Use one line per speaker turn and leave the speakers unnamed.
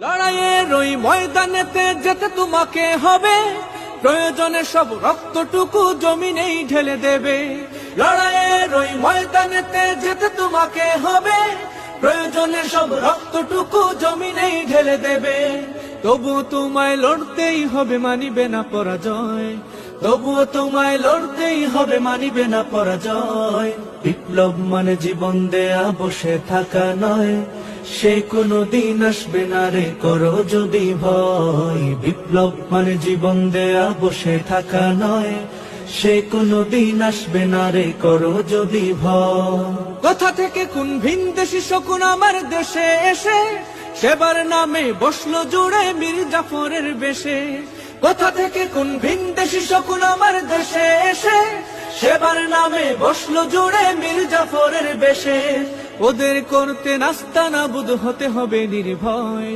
লড়াইয়ের ওই ময়দানেতে যেতে তোমাকে হবে, প্রয়োজনে সব রক্তটুকু জমিনেই ঢেলে দেবে। লড়াইয়ের ওই ময়দানেতে যেতে তোমাকে হবে, প্রয়োজনে সব রক্তটুকু জমিনেই ঢেলে দেবে। তবুও তোমায় লড়তেই হবে, মানিবে না পরাজয়। তবুও তোমায় লড়তেই হবে, মানিবে না পরাজয়। বিপ্লব মানে জীবন দেয়া, বসে থাকা নয়। সে কোনো দিন আসবে না রে, করো যদি ভয়। বিপ্লব মানে জীবন দেয়া, বসে থাকা নয়। সে কোনো দিন আসবে না রে, করো যদি ভয়। কোথা থেকে কোন ভিনদেশী শকুন আমার দেশে এসে সেবার নামে বসলো জুড়ে মীর জাফরের বেশে। কোথা থেকে কোন ভিনদেশী শকুন আমার দেশে এসে সেবার নামে বসলো জুড়ে মীর জাফরের বেশে। ওদের করতে নাস্তানাবুদ হতে হবে নির্ভয়।